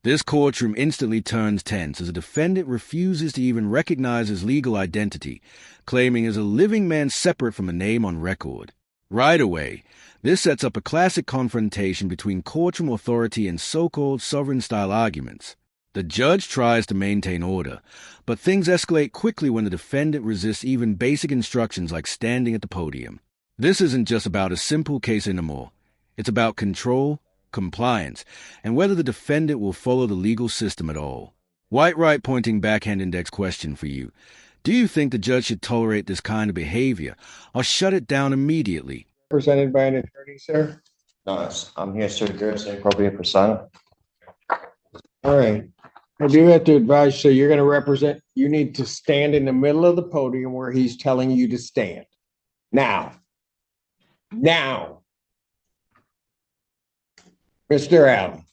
This courtroom instantly turns tense as a defendant refuses to even recognize his legal identity, claiming as a living man separate from a name on record. Right away, this sets up a classic confrontation between courtroom authority and so-called sovereign-style arguments. The judge tries to maintain order, but things escalate quickly when the defendant resists even basic instructions like standing at the podium. This isn't just about a simple case anymore. It's about control, compliance, and whether the defendant will follow the legal system at all. White right pointing backhand index question for you. Do you think the judge should tolerate this kind of behavior or shut it down immediately? Presented by an attorney, sir? No, I'm here to address the appropriate persona. All right. I do have to advise, so you're going to represent, you need to stand in the middle of the podium where he's telling you to stand. Now. Mr. Allen,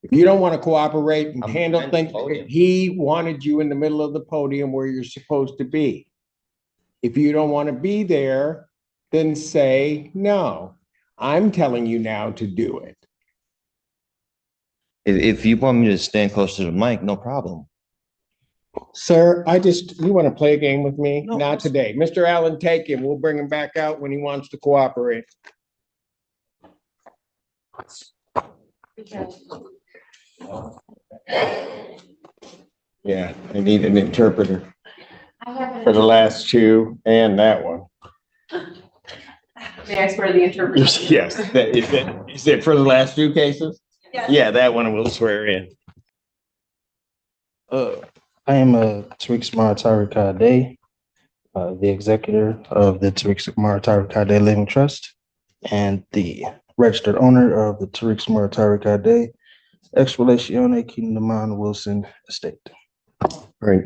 if you don't want to cooperate and handle things, he wanted you in the middle of the podium where you're supposed to be. If you don't want to be there, then say no. I'm telling you now to do it. If you want me to stand close to the mic, no problem. Sir, you want to play a game with me? No. Not today. Mr. Allen, take him. We'll bring him back out when he wants to cooperate. Yeah, I need an interpreter for the last two and that one. May I swear the interpreter? Yes, is it for the last two cases? Yes. Yeah, that one we'll swear in. I am Tariq Samaritari Kade, the executor of the Tariq Samaritari Kade Living Trust and the registered owner of the Tariq Samaritari Kade Ex Relatione Kingdom Wilson Estate. Right.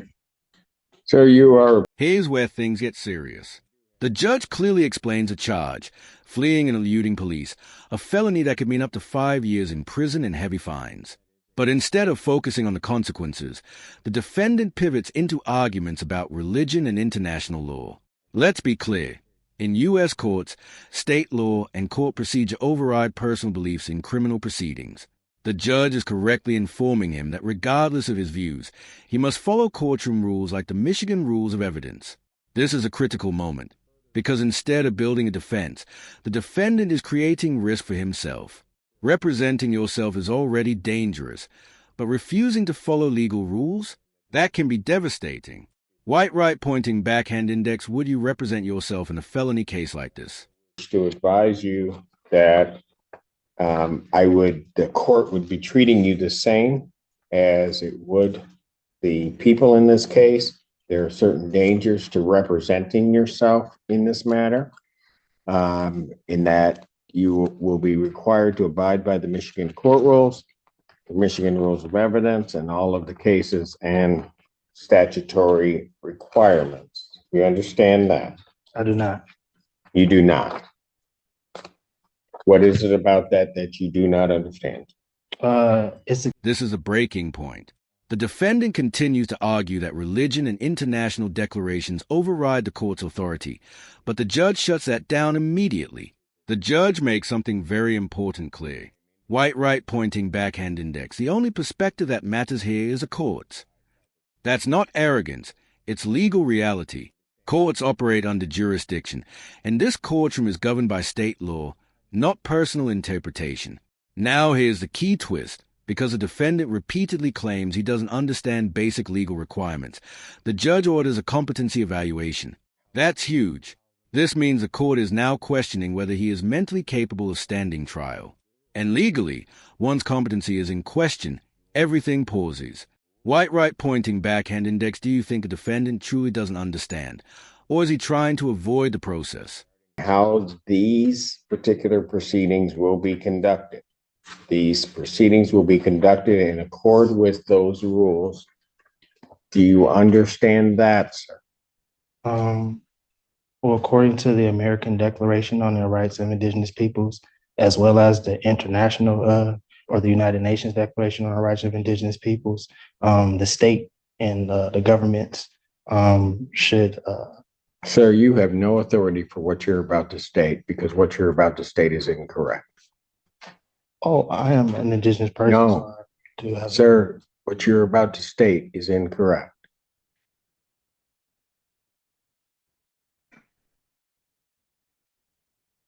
So you are. Here's where things get serious. The judge clearly explains a charge, fleeing and eluding police, a felony that could mean up to 5 years in prison and heavy fines. But instead of focusing on the consequences, the defendant pivots into arguments about religion and international law. Let's be clear. In U.S. courts, state law and court procedure override personal beliefs in criminal proceedings. The judge is correctly informing him that regardless of his views, he must follow courtroom rules like the Michigan Rules of Evidence. This is a critical moment, because instead of building a defense, the defendant is creating risk for himself. Representing yourself is already dangerous, but refusing to follow legal rules? That can be devastating. White right pointing backhand index, would you represent yourself in a felony case like this? To advise you that the court would be treating you the same as it would the people in this case. There are certain dangers to representing yourself in this matter, in that you will be required to abide by the Michigan court rules, the Michigan Rules of Evidence, and all of the cases and statutory requirements. You understand that? I do not. You do not. What is it about that you do not understand? This is a breaking point. The defendant continues to argue that religion and international declarations override the court's authority, but the judge shuts that down immediately. The judge makes something very important clear. White right pointing backhand index. The only perspective that matters here is a court's. That's not arrogance. It's legal reality. Courts operate under jurisdiction, and this courtroom is governed by state law, not personal interpretation. Now here's the key twist. Because a defendant repeatedly claims he doesn't understand basic legal requirements, the judge orders a competency evaluation. That's huge. This means the court is now questioning whether he is mentally capable of standing trial. And legally, once competency is in question, everything pauses. White right pointing backhand index, do you think a defendant truly doesn't understand? Or is he trying to avoid the process? How these particular proceedings will be conducted. These proceedings will be conducted in accord with those rules. Do you understand that, sir? Well, according to the American Declaration on the Rights of Indigenous Peoples, as well as the international or the United Nations Declaration on the Rights of Indigenous Peoples, the state and the governments should. Sir, you have no authority for what you're about to state, because what you're about to state is incorrect. Oh, I am an indigenous person. No. So I do have. Sir, what you're about to state is incorrect.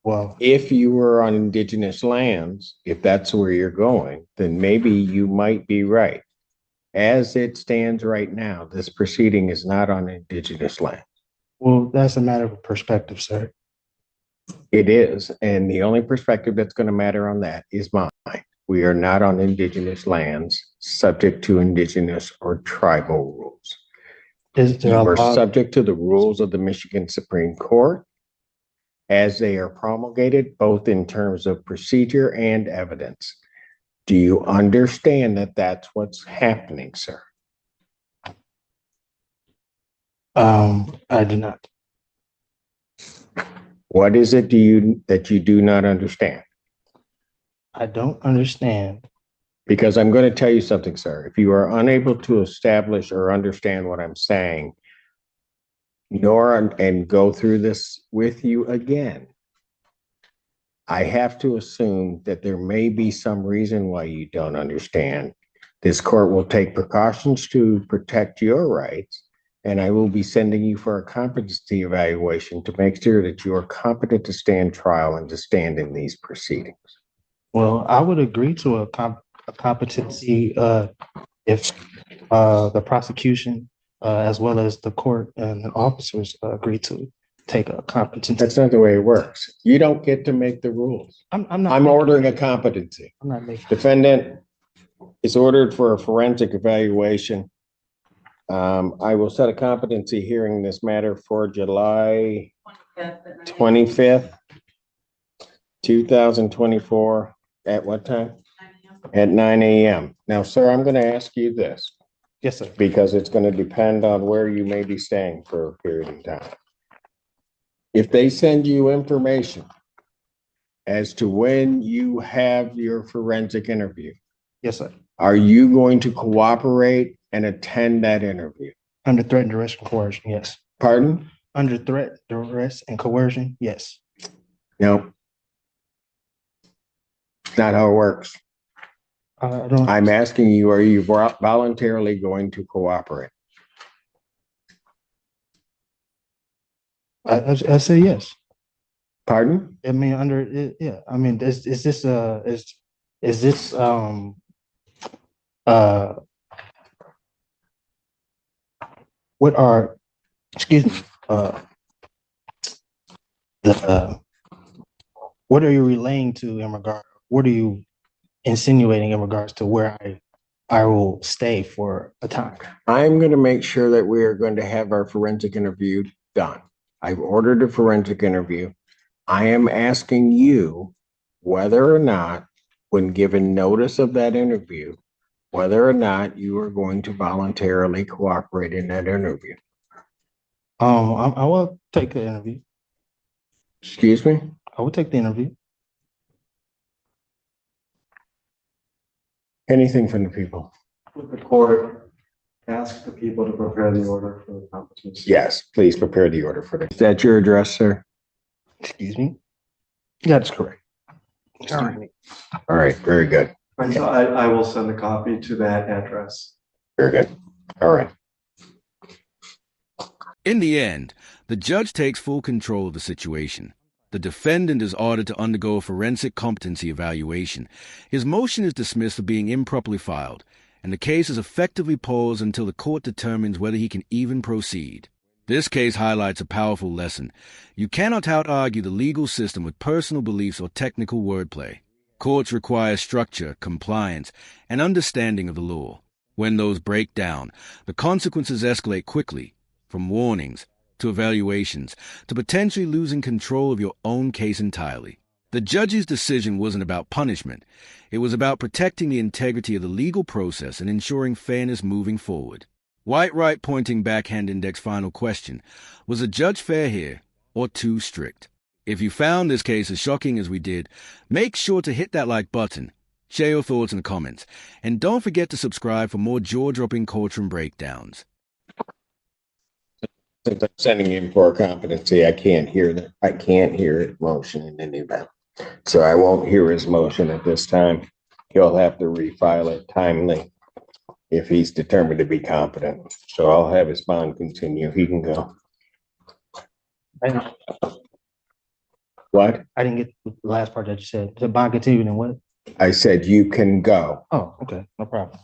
Well, If you were on indigenous lands, if that's where you're going, then maybe you might be right. As it stands right now, this proceeding is not on indigenous land. well, that's a matter of perspective, sir. It is, and the only perspective that's going to matter on that is mine. We are not on indigenous lands subject to indigenous or tribal rules. Is there You a are law? subject to the rules of the Michigan Supreme Court as they are promulgated, both in terms of procedure and evidence. Do you understand that that's what's happening, sir? I do not. What is it that you do not understand? I don't understand. Because I'm going to tell you something, sir. If you are unable to establish or understand what I'm saying, and go through this with you again, I have to assume that there may be some reason why you don't understand. This court will take precautions to protect your rights, and I will be sending you for a competency evaluation to make sure that you are competent to stand trial and to stand in these proceedings. Well, I would agree to a competency if the prosecution as well as the court and the officers agree to take a competency. That's not the way it works. You don't get to make the rules. I'm not. I'm ordering a competency. I'm not making. Defendant is ordered for a forensic evaluation. I will set a competency hearing in this matter for July 25th, 2024. At what time? At 9 a.m. Now, sir, I'm going to ask you this. Yes, sir. Because it's going to depend on where you may be staying for a period of time. If they send you information as to when you have your forensic interview, Yes, sir. are you going to cooperate and attend that interview? Under threat, duress, and coercion, yes. Pardon? Under threat, duress, and coercion, yes. No. Not how it works. I'm asking you, are you voluntarily going to cooperate? I say yes. Pardon? I mean, under it, yeah. I mean, is this what are, excuse me, what are you relaying to in regard? What are you insinuating in regards to where I will stay for a time? I'm going to make sure that we are going to have our forensic interview done. I've ordered a forensic interview. I am asking you whether or not, when given notice of that interview, whether or not you are going to voluntarily cooperate in that interview. I will take the interview. Excuse me? I will take the interview. Anything from the people? With the court, ask the people to prepare the order for the competency. Yes, please prepare the order for that. Is that your address, sir? Excuse me? That's correct. All right, very good. And so I will send a copy to that address. Very good. All right. In the end, the judge takes full control of the situation. The defendant is ordered to undergo a forensic competency evaluation. His motion is dismissed for being improperly filed, and the case is effectively paused until the court determines whether he can even proceed. This case highlights a powerful lesson. You cannot out-argue the legal system with personal beliefs or technical wordplay. Courts require structure, compliance, and understanding of the law. When those break down, the consequences escalate quickly, from warnings to evaluations, to potentially losing control of your own case entirely. The judge's decision wasn't about punishment. It was about protecting the integrity of the legal process and ensuring fairness moving forward. White right pointing backhand index final question. Was the judge fair here or too strict? If you found this case as shocking as we did, make sure to hit that like button, share your thoughts in the comments, and don't forget to subscribe for more jaw-dropping courtroom breakdowns. Since I'm sending in for a competency, I can't hear it motion in any event. So I won't hear his motion at this time. He'll have to refile it timely if he's determined to be competent. So I'll have his bond continue. He can go. I What? didn't get the last part that you said. The bond continued and what? I said you can go. Oh, okay, no problem.